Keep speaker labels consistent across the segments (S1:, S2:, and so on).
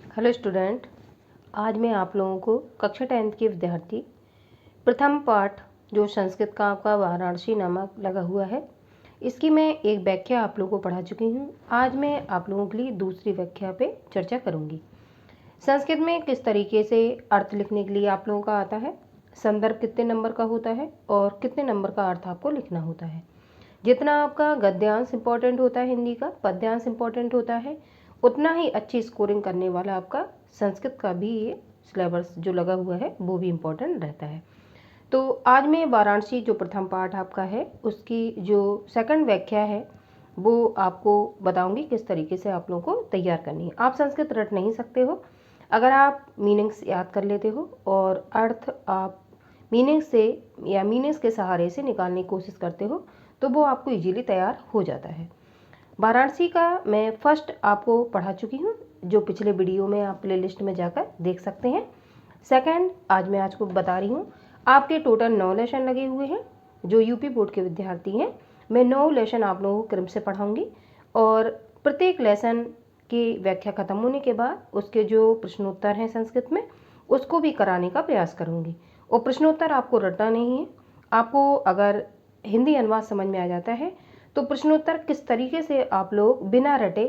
S1: Hello student, आज मैं आप लोगों को कक्षा 10th के विद्यार्थी प्रथम पाठ जो संस्कृत का आपका वाराणसी नामक लगा हुआ है, इसकी मैं एक व्याख्या आप लोगों को पढ़ा चुकी हूँ। आज मैं आप लोगों के लिए दूसरी व्याख्या पे चर्चा करूँगी। संस्कृत में किस तरीके से अर्थ लिखने के लिए आप लोगों का आता है, संदर्भ कितने नंबर का होता है और कितने नंबर का अर्थ आपको लिखना होता है। जितना आपका गद्यांश इंपॉर्टेंट होता है, हिंदी का पद्यांश इंपॉर्टेंट होता है, उतना ही अच्छी स्कोरिंग करने वाला आपका संस्कृत का भी ये सिलेबस जो लगा हुआ है वो भी इम्पोर्टेंट रहता है। तो आज मैं वाराणसी जो प्रथम पाठ आपका है उसकी जो सेकंड व्याख्या है वो आपको बताऊंगी किस तरीके से आप लोगों को तैयार करनी है। आप संस्कृत रट नहीं सकते हो, अगर आप मीनिंग्स याद कर लेते हो और अर्थ आप मीनिंग्स से या मीनिंग्स के सहारे से निकालने की कोशिश करते हो तो वो आपको इजीली तैयार हो जाता है। वाराणसी का मैं फर्स्ट आपको पढ़ा चुकी हूँ, जो पिछले वीडियो में आप प्लेलिस्ट में जाकर देख सकते हैं। सेकंड आज को बता रही हूँ। आपके टोटल 9 लेसन लगे हुए हैं। जो यूपी बोर्ड के विद्यार्थी हैं, मैं 9 लेसन आप लोगों को क्रम से पढ़ाऊँगी और प्रत्येक लेसन की व्याख्या खत्म होने के बाद उसके जो प्रश्नोत्तर हैं संस्कृत में उसको भी कराने का प्रयास करूँगी। और प्रश्नोत्तर आपको रटना नहीं है। आपको अगर हिंदी अनुवाद समझ में आ जाता है तो प्रश्नोत्तर किस तरीके से आप लोग बिना रटे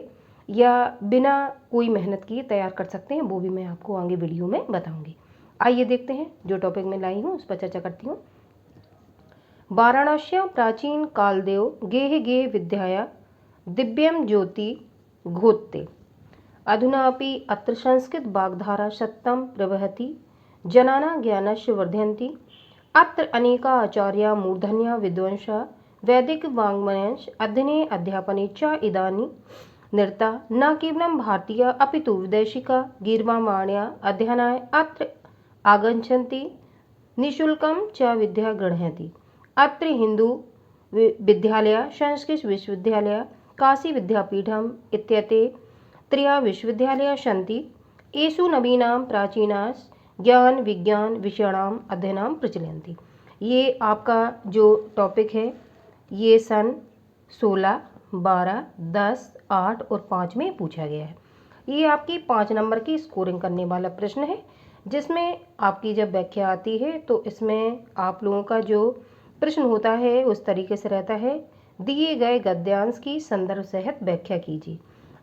S1: या बिना कोई मेहनत किए तैयार कर सकते हैं वो भी मैं आपको आगे वीडियो में बताऊंगी। आइए देखते हैं, जो टॉपिक मैं लाई हूँ उस पर चर्चा करती हूँ। वाराणस्यां प्राचीन कालदेव गेह गेह विद्याया दिव्यम ज्योति घोत्ते अधुनापि अत्र संस्कृत वाग्धारा सत्तम प्रवहति जनाना ज्ञानस्य वर्धयन्ति अत्र अनेका आचार्या मूर्धन्या विद्वांसा वैदिक वाङ्मयंश अध्ययने अध्यापने च इदानीं निरता न केवलं भारतीय अपितु वैदेशिका गीर्वाणाया अध्ययनाय अत्र आगच्छन्ति निःशुल्कं च विद्या गृह्णन्ति। अत्र हिंदू विद्यालय, संस्कृत विश्वविद्यालय, काशी विद्यापीठम इत्येते त्रयः विश्वविद्यालयाः सन्ति। येषु नवीनां प्राचीनास् ज्ञान विज्ञान विषयाणाम अध्ययनाम प्रचलन्ति। ये आपका जो टॉपिक है ये सन 16, 12, 10, 8 और 5 में पूछा गया है। ये आपकी 5 नंबर की स्कोरिंग करने वाला प्रश्न है, जिसमें आपकी जब व्याख्या आती है तो इसमें आप लोगों का जो प्रश्न होता है उस तरीके से रहता है, दिए गए गद्यांश की संदर्भ सहित व्याख्या कीजिए।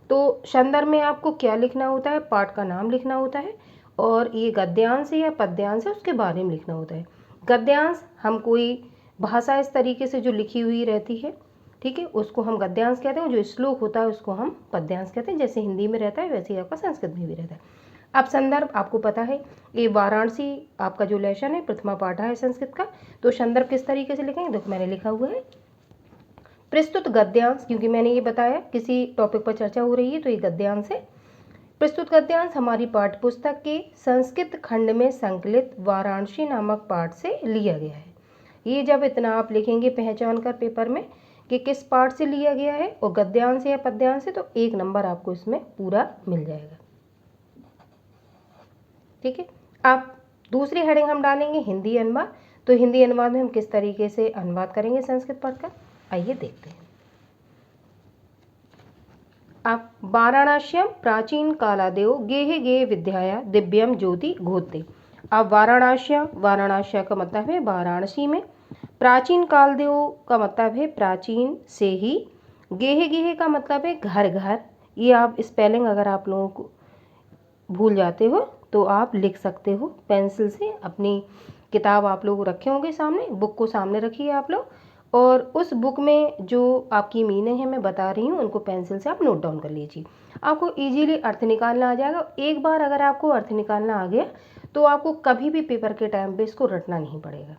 S1: तो संदर्भ में आपको क्या लिखना होता है, पाठ का नाम लिखना होता है और ये गद्यांश है या पद्यांश है उसके बारे में लिखना होता है। गद्यांश हम कोई भाषा इस तरीके से जो लिखी हुई रहती है, ठीक है, उसको हम गद्यांश कहते हैं। जो श्लोक होता है उसको हम पद्यांश कहते हैं। जैसे हिंदी में रहता है वैसे ही आपका संस्कृत में भी रहता है। अब संदर्भ आपको पता है, ये वाराणसी आपका जो लेसन है प्रथमा पाठ है संस्कृत का, तो संदर्भ किस तरीके से लिखेंगे देखो मैंने लिखा हुआ है प्रस्तुत गद्यांश, क्योंकि मैंने ये बताया किसी टॉपिक पर चर्चा हो रही है तो ये गद्यांश है। प्रस्तुत गद्यांश हमारी पाठ्य पुस्तक के संस्कृत खंड में संकलित वाराणसी नामक पाठ से लिया गया है। ये जब इतना आप लिखेंगे पहचान कर पेपर में कि किस पाठ से लिया गया है और गद्यांश या पद्यांश से, तो 1 नंबर आपको इसमें पूरा मिल जाएगा। ठीक है, आप दूसरी हेडिंग हम डालेंगे हिंदी अनुवाद। तो हिंदी अनुवाद में हम किस तरीके से अनुवाद करेंगे संस्कृत पाठ का, आइए देखते हैं। आप वाराणस्यां प्राचीन कालादेव गेह गेह विद्याया दिव्यम ज्योति घोत्ते। अब वाराणस्या का मतलब है वाराणसी में, प्राचीन कालदेव का मतलब है प्राचीन से ही, गेह गेह का मतलब है घर घर। ये आप स्पेलिंग अगर आप लोगों को भूल जाते हो तो आप लिख सकते हो पेंसिल से। अपनी किताब आप लोग रखे होंगे सामने, बुक को सामने रखिए आप लोग, और उस बुक में जो आपकी मीनिंग है मैं बता रही हूँ उनको पेंसिल से आप नोट डाउन कर लीजिए। आपको इजीली अर्थ निकालना आ जाएगा। एक बार अगर आपको अर्थ निकालना आ गया तो आपको कभी भी पेपर के टाइम पे इसको रटना नहीं पड़ेगा।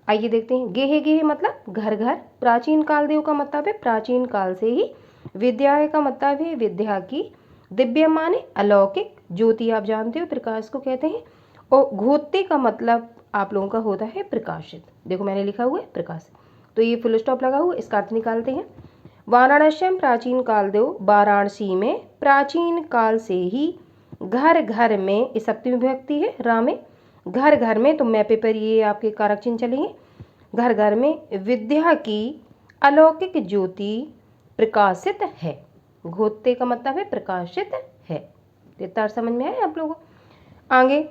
S1: आइए देखते हैं। गेहे गेहे मतलब घर घर, प्राचीन काल देव का मतलब है प्राचीन काल से ही, विद्या का मतलब है विद्या की, दिव्य माने अलौकिक, ज्योति आप जानते हो प्रकाश को कहते हैं, और घोत्ते का मतलब आप लोगों का होता है प्रकाशित। देखो मैंने लिखा हुआ है प्रकाश, तो ये फुल स्टॉप लगा हुआ, इसका अर्थ निकालते हैं। वाराणस्यम प्राचीन काल देव, वाराणसी में प्राचीन काल से ही, घर घर में, ये सप्तमी विभक्ति है रा में, घर घर में, तो मैपे पर ये आपके कारक चिन्ह चलेंगे, घर घर में विद्या की अलौकिक ज्योति प्रकाशित है। घोत्ते का मतलब है प्रकाशित है। तो इतना अर्थ समझ में आया आप लोगों को। आगे,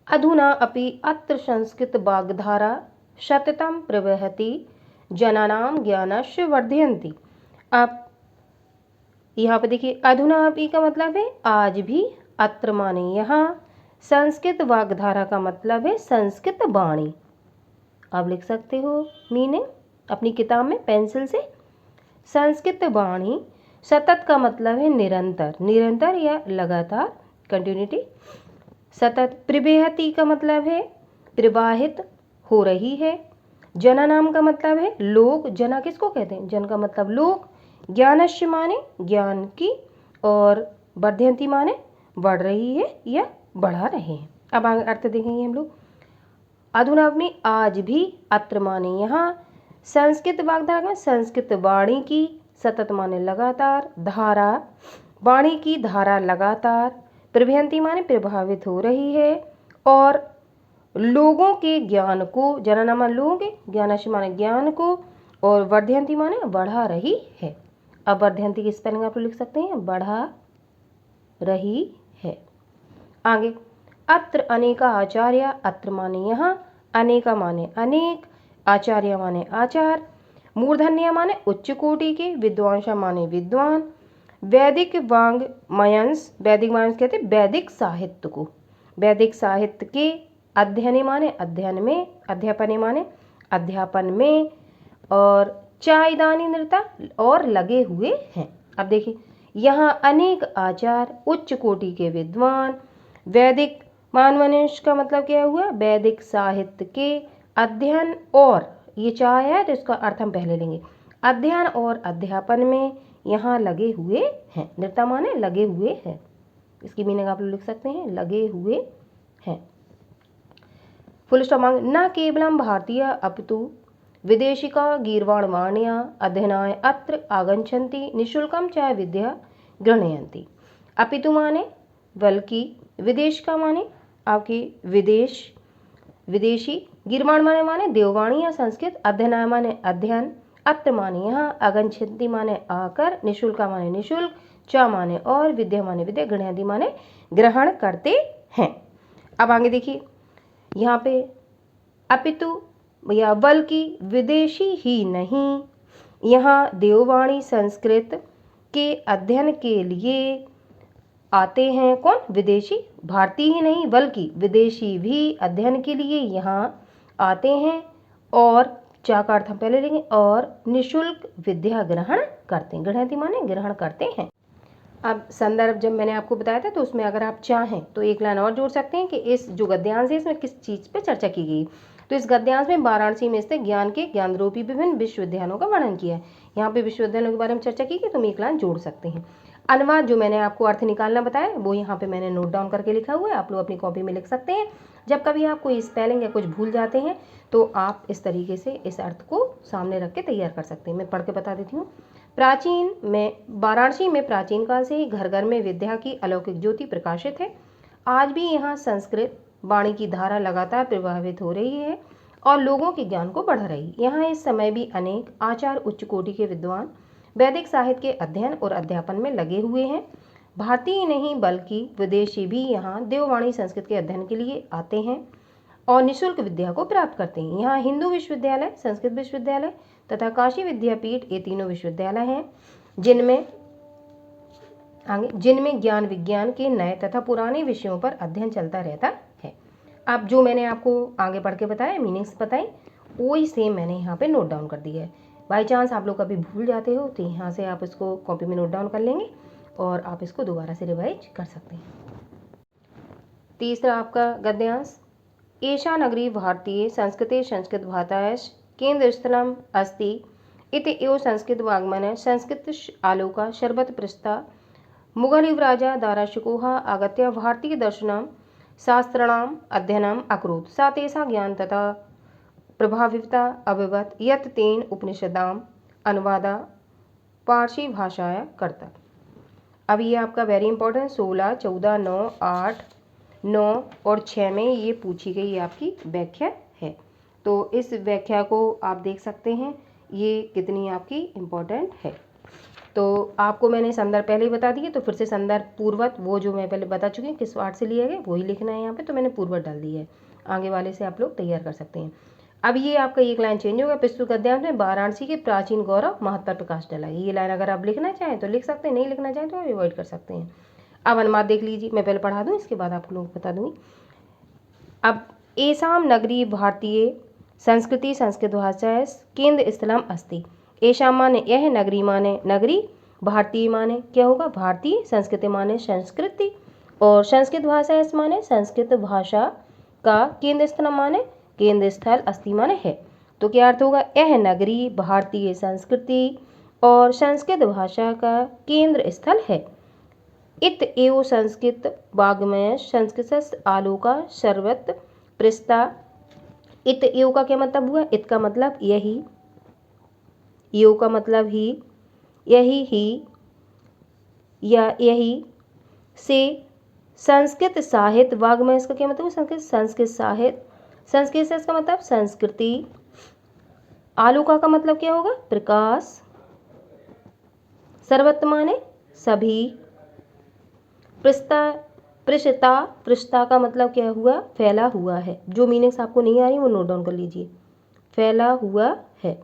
S1: अधुना अपि अत्र संस्कृत वाग्धारा सततं प्रवहति जनानां ज्ञानस्य वर्धयन्ति। आप यहाँ पे देखिए, अधुना अपि का मतलब है आज भी, अत्र माने यहाँ, संस्कृत वाग्धारा का मतलब है संस्कृत वाणी। आप लिख सकते हो मीनिंग अपनी किताब में पेंसिल से। संस्कृत वाणी, सतत का मतलब है निरंतर, निरंतर या लगातार, कंटिन्यूटी। सतत, प्रवहति का मतलब है प्रवाहित हो रही है। जना नाम का मतलब है लोग, जना किसको कहते हैं, जन का मतलब लोग। ज्ञानस्य माने ज्ञान की, और वर्धयन्ति माने बढ़ रही है या बढ़ा रहे हैं। अब आगे अर्थ देखेंगे हम लोग। अधुना में आज भी, अत्र माने यहाँ, संस्कृत वाग्धारा, संस्कृत वाणी की, सतत माने लगातार, धारा वाणी की धारा लगातार, प्रवहन्ति माने प्रभावित हो रही है, और लोगों के ज्ञान को, जननामा लोग, ज्ञानस्य माने ज्ञान को, और वर्धयन्ति माने बढ़ा रही है। अब वर्धयन्ति की स्पेलिंग आप लोग लिख सकते हैं, बढ़ा रही है। आगे, अत्र अनेका आचार्य, अत्र माने यहाँ, अनेका माने अनेक, आचार्य माने आचार, मूर्धन्य माने उच्च कोटि के, विद्वांसा माने विद्वान, वैदिक वाङ्मयंस, वैदिक वाङ्मयंस कहते हैं वैदिक साहित्य को, वैदिक साहित्य के, अध्ययने माने अध्ययन में, अध्यापने माने अध्यापन में, और चाइदानी नृता, और लगे हुए हैं। अब देखिए, यहाँ अनेक आचार, उच्च कोटि के विद्वान, वैदिक मानवनिष्ठ का मतलब क्या हुआ, वैदिक साहित्य के, अध्ययन, और ये चाय है तो इसका अर्थ हम पहले लेंगे, अध्ययन और अध्यापन में यहाँ लगे हुए हैं। नृता माने लगे हुए हैं, इसकी मीनिंग आप लोग लिख सकते हैं, लगे हुए हैं। Full stop. न केवलम भारतीय अपितु विदेशिका गीर्वाणवाण्या अध्ययनाय अत्र आगच्छन्ति निःशुल्कं च विद्या गृह्णयन्ति। अपितु माने बल्कि, विदेश का माने आपके विदेश, विदेशी, गीर्वाण माने देववाणी या संस्कृत, अध्ययनाय माने अध्ययन, अत्र माने यहाँ, आगच्छन्ति माने आकर, निःशुल्क माने निःशुल्क, च माने और, विद्या माने विद्या, गृह्णयन्ति माने ग्रहण करते हैं। अब आगे देखिए, यहाँ पे अपितु या बल्कि, विदेशी ही नहीं, यहाँ देववाणी संस्कृत के अध्ययन के लिए आते हैं। कौन, विदेशी, भारतीय ही नहीं बल्कि विदेशी भी अध्ययन के लिए यहाँ आते हैं, और चा का अर्थ हम पहले लेंगे, और निःशुल्क विद्या ग्रहण करते हैं। गृह्णयन्ति माने ग्रहण करते हैं। अब संदर्भ जब मैंने आपको बताया था तो उसमें अगर आप चाहें तो एक लाइन और जोड़ सकते हैं कि इस जो गद्यांश है इसमें किस चीज़ पे चर्चा की गई। तो इस गद्यांश में वाराणसी में स्थित ज्ञान के ज्ञानरूपी विभिन्न विश्वविद्यालयों का वर्णन किया है। यहाँ पे विश्वविद्यालयों के बारे में चर्चा की कि तुम एक लाइन जोड़ सकते हैं। अनुवाद जो मैंने आपको अर्थ निकालना बताया वो यहाँ पे मैंने नोट डाउन करके लिखा हुआ है, आप लोग अपनी कॉपी में लिख सकते हैं। जब कभी आप कोई स्पेलिंग या कुछ भूल जाते हैं तो आप इस तरीके से इस अर्थ को सामने रख के तैयार कर सकते हैं। मैं पढ़ के बता देती हूँ। प्राचीन में, वाराणसी में प्राचीन काल से ही घर घर में विद्या की अलौकिक ज्योति प्रकाशित है। आज भी यहाँ संस्कृत वाणी की धारा लगातार प्रभावित हो रही है और लोगों के ज्ञान को बढ़ा रही है। यहाँ इस समय भी अनेक आचार, उच्च कोटि के विद्वान वैदिक साहित्य के अध्ययन और अध्यापन में लगे हुए हैं। भारतीय नहीं बल्कि विदेशी भी यहाँ देववाणी संस्कृत के अध्ययन के लिए आते हैं और निःशुल्क विद्या को प्राप्त करते हैं। यहाँ हिंदू विश्वविद्यालय, संस्कृत विश्वविद्यालय तथा काशी विद्यापीठ, ये तीनों विश्वविद्यालय हैं जिनमें ज्ञान विज्ञान के नए तथा पुराने विषयों पर अध्ययन चलता रहता है। अब जो मैंने आपको आगे पढ़ के बताया, मीनिंग्स बताई, वही सेम मैंने यहाँ पे नोट डाउन कर दिया है। बाई चांस आप लोग कभी भूल जाते हो तो यहाँ से आप इसको कॉपी में नोट डाउन कर लेंगे और आप इसको दोबारा से रिवाइज कर सकते हैं। तीसरा आपका गद्यांश, एषा नगरी भारतीय संस्कृते संस्कृत भाषायाः केन्द्रस्थलम् अस्ति इति एव संस्कृत वाङ्मयः संस्कृत आलोका शरबत पृष्ठा मुगल युवराजा दाराशुकोः आगत्य भारतीय दर्शनं शास्त्राणाम् अध्ययनम् अकरोत्। सा तेषां ज्ञान तथा प्रभाविता अभवत् यत् तेन उपनिषदाम् अनुवादा पारसी भाषाया करता। अब ये आपका वेरी इंपॉर्टेंट 16, 14, 9, 8, 9 और 6 में ये पूछी गई आपकी व्याख्या है। तो इस व्याख्या को आप देख सकते हैं, ये कितनी आपकी इम्पोर्टेंट है। तो आपको मैंने संदर्भ पहले ही बता दिए, तो फिर से संदर्भ पूर्वत वो जो मैं पहले बता चुकी हूँ किस पाठ से लिया गया वही लिखना है यहाँ पे, तो मैंने पूर्वत डाल दी है। आगे वाले से आप लोग तैयार कर सकते हैं। अब ये आपका एक लाइन चेंज होगा, प्रस्तुत गद्यांश में वाराणसी के प्राचीन गौरव महत्व पर प्रकाश डाला। ये लाइन अगर आप लिखना चाहें तो लिख सकते हैं, नहीं लिखना चाहें तो अवॉइड कर सकते हैं। अब अनुवाद देख लीजिए, मैं पहले पढ़ा दूँ, इसके बाद आप लोगों को बता दूँगी। अब एषां नगरी भारतीय संस्कृति संस्कृत भाषा केंद्र स्थलम अस्ति। एषां माने यह, नगरी माने नगरी, भारतीय माने क्या होगा भारतीय, संस्कृति माने संस्कृति, और संस्कृत भाषा माने संस्कृत भाषा का, केंद्र स्थल माने केंद्र स्थल, अस्ति माने है। तो क्या अर्थ होगा, यह नगरी भारतीय संस्कृति और संस्कृत भाषा का केंद्र स्थल है। इत एव संस्कृत वाग्मय संस्कृत आलोका सर्वत्र प्रस्ता। इत एव का क्या मतलब हुआ, इत का मतलब यही, एव का मतलब ही, यही ही या यही, से संस्कृत साहित्य, वाग्मय इसका क्या मतलब, संस्कृत साहित्य, संस्कृत का मतलब संस्कृति, आलोका का मतलब क्या होगा प्रकाश, सर्वत्र माने सभी, पृष्ठता का मतलब क्या हुआ फैला हुआ है। जो मीनिंग्स आपको नहीं आ रही वो नोट डाउन कर लीजिए, फैला हुआ है।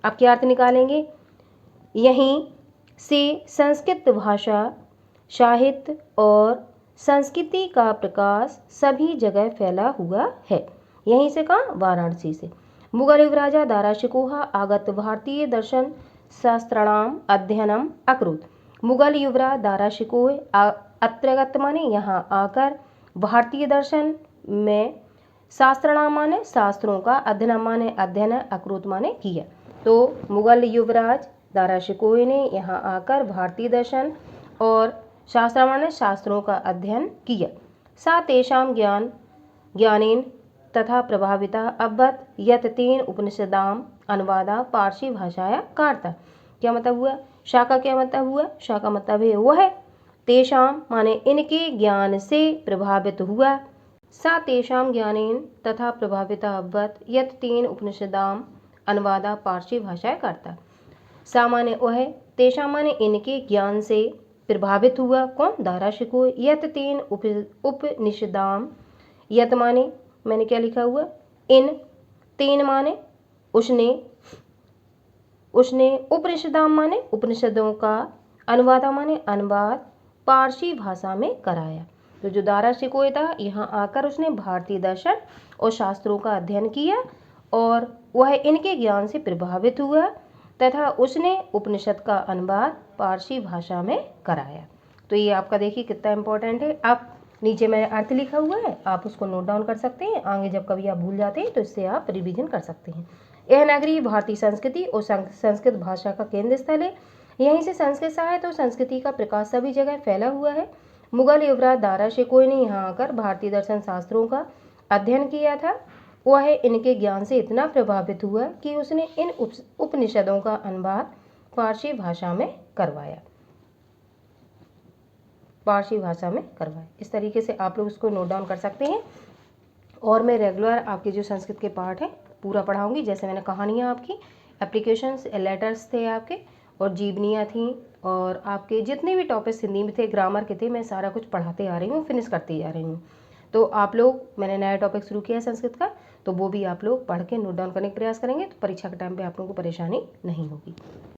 S1: अब क्या अर्थ निकालेंगे, यहीं से संस्कृत भाषा, साहित्य और संस्कृति का प्रकाश सभी जगह फैला हुआ है। यहीं से कहाँ, वाराणसी से। मुगल युवराजा दाराशिकोह आगत भारतीय दर्शन शास्त्राणाम अध्ययनम अकरोत्। मुगल युवराज दाराशिकोह अत्रगत माने यहाँ आकर, भारतीय दर्शन में, शास्त्राणाम माने शास्त्रों का, अध्ययन माने अध्ययन, अकरोत् माने किया। तो मुगल युवराज दाराशिकोह ने यहाँ आकर भारतीय दर्शन और शास्त्र माने शास्त्रों का अध्ययन किया। सा तेषां ज्ञानेन तथा प्रभाविता अभवत् यत् तेन उपनिषदाम अनुवादा पारसी भाषाया कारता। क्या मतलब हुआ, शा का क्या मतलब हुआ, शा का मतलब है वह, तेषां माने इनके ज्ञान से प्रभावित हुआ, सा तेषां ज्ञानेन तथा प्रभाविता अभवत् यत् तेन उपनिषदाम अनुवादा पारसी भाषाया कारता। सा माने वह, तेषां माने इनके ज्ञान से प्रभावित हुआ, कौन, दाराशिकोह, यत तेन उपनिषदाम, यत माने मैंने क्या लिखा हुआ इन, तेन माने उसने उपनिषदाम माने उपनिषदों का, अनुवादा माने अनुवाद, पारसी भाषा में कराया। तो जो दाराशिकोह था यहाँ आकर उसने भारतीय दर्शन और शास्त्रों का अध्ययन किया और वह इनके ज्ञान से प्रभावित हुआ तथा उसने उपनिषद का अनुवाद पारसी भाषा में कराया। तो ये आपका देखिए कितना इम्पोर्टेंट है। अब नीचे मैंने अर्थ लिखा हुआ है, आप उसको नोट डाउन कर सकते हैं, आगे जब कभी आप भूल जाते हैं तो इससे आप रिवीजन कर सकते हैं। यह नगरी भारतीय संस्कृति और संस्कृत भाषा का केंद्र स्थल है। यहीं से संस्कृत साहित्य और संस्कृति का प्रकाश सभी जगह फैला हुआ है। मुगल युवराज दाराशिकोह ने यहाँ आकर भारतीय दर्शन शास्त्रों का अध्ययन किया था। वह इनके ज्ञान से इतना प्रभावित हुआ कि उसने इन उपनिषदों का अनुवाद पारसी भाषा में करवाया, पारसी भाषा में करवाया। इस तरीके से आप लोग इसको नोट डाउन कर सकते हैं। और मैं रेगुलर आपके जो संस्कृत के पार्ट हैं पूरा पढ़ाऊंगी। जैसे मैंने कहानियाँ आपकी, एप्लीकेशंस, लेटर्स थे आपके, और जीवनियाँ थी, और आपके जितने भी टॉपिक्स हिंदी में थे, ग्रामर के थे, मैं सारा कुछ पढ़ाते आ रही हूँ, फिनिश करती जा रही हूँ। तो आप लोग, मैंने नया टॉपिक शुरू किया है संस्कृत का, तो वो भी आप लोग पढ़ के नोट डाउन करने का प्रयास करेंगे तो परीक्षा के टाइम पे आप लोगों को परेशानी नहीं होगी।